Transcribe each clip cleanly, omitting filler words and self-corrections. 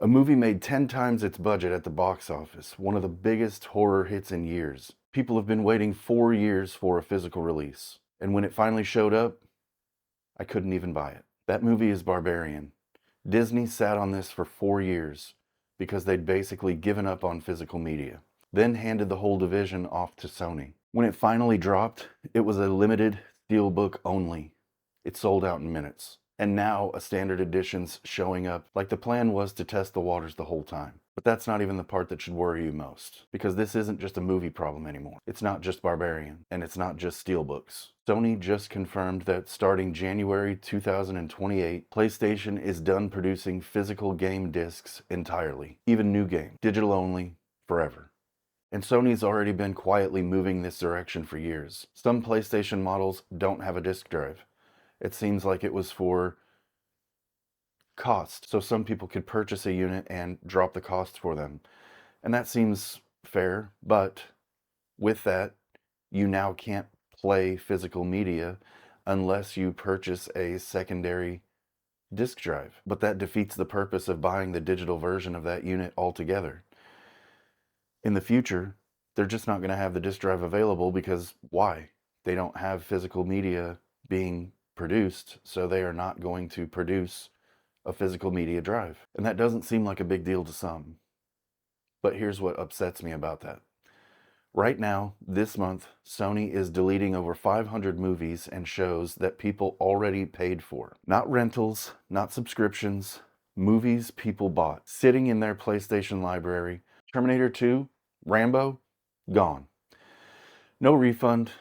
A movie made 10 times its budget at the box office, one of the biggest horror hits in years. People have been waiting 4 years for a physical release. And when it finally showed up, I couldn't even buy it. That movie is Barbarian. Disney sat on this for 4 years because they'd basically given up on physical media, then handed the whole division off to Sony. When it finally dropped, it was a limited steelbook only. It sold out in minutes. And now a standard edition's showing up like the plan was to test the waters the whole time. But that's not even the part that should worry you most, because this isn't just a movie problem anymore. It's not just Barbarian, and it's not just steelbooks. Sony just confirmed that starting January 2028, PlayStation is done producing physical game discs entirely, even new game, digital only, forever. And Sony's already been quietly moving this direction for years. Some PlayStation models don't have a disc drive. It seems like it was for cost, so some people could purchase a unit and drop the cost for them. And that seems fair, but with that, you now can't play physical media unless you purchase a secondary disk drive. But that defeats the purpose of buying the digital version of that unit altogether. In the future, they're just not going to have the disk drive available because why? They don't have physical media being produced, so they are not going to produce a physical media drive. And that doesn't seem like a big deal to some. But here's what upsets me about that. Right now, this month, Sony is deleting over 500 movies and shows that people already paid for. Not rentals, not subscriptions, movies people bought, sitting in their PlayStation library. Terminator 2, Rambo, gone. No refund,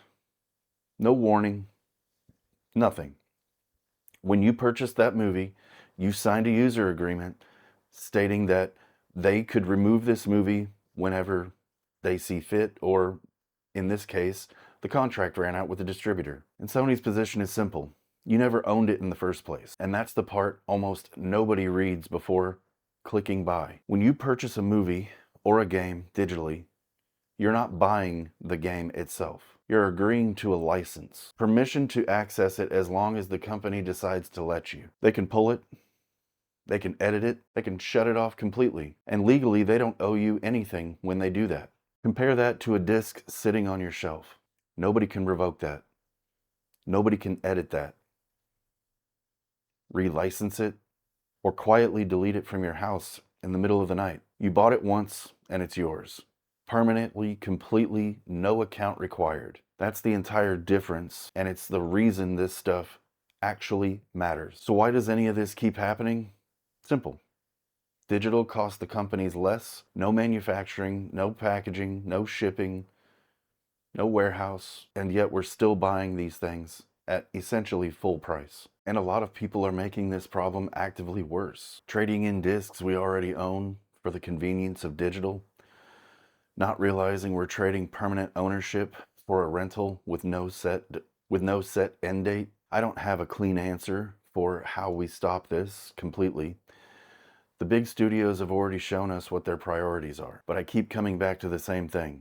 no warning, nothing. When you purchased that movie, you signed a user agreement stating that they could remove this movie whenever they see fit, or in this case, the contract ran out with the distributor. And Sony's position is simple. You never owned it in the first place. And that's the part almost nobody reads before clicking buy. When you purchase a movie or a game digitally, you're not buying the game itself. You're agreeing to a license, permission to access it as long as the company decides to let you. They can pull it, they can edit it, they can shut it off completely. And legally, they don't owe you anything when they do that. Compare that to a disc sitting on your shelf. Nobody can revoke that. Nobody can edit that, relicense it, or quietly delete it from your house in the middle of the night. You bought it once and it's yours. Permanently, completely, no account required. That's the entire difference, and it's the reason this stuff actually matters. So why does any of this keep happening? Simple. Digital costs the companies less, no manufacturing, no packaging, no shipping, no warehouse, and yet we're still buying these things at essentially full price. And a lot of people are making this problem actively worse, trading in discs we already own for the convenience of digital, not realizing we're trading permanent ownership for a rental with no set end date. I don't have a clean answer for how we stop this completely. The big studios have already shown us what their priorities are, but I keep coming back to the same thing.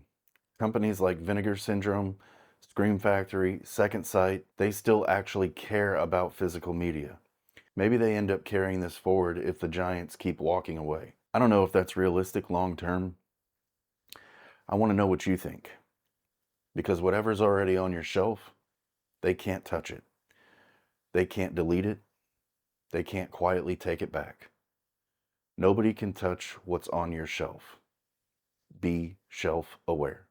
Companies like Vinegar Syndrome, Scream Factory, Second Sight, they still actually care about physical media. Maybe they end up carrying this forward if the giants keep walking away. I don't know if that's realistic long term. I want to know what you think. Because whatever's already on your shelf, they can't touch it. They can't delete it. They can't quietly take it back. Nobody can touch what's on your shelf. Be shelf aware.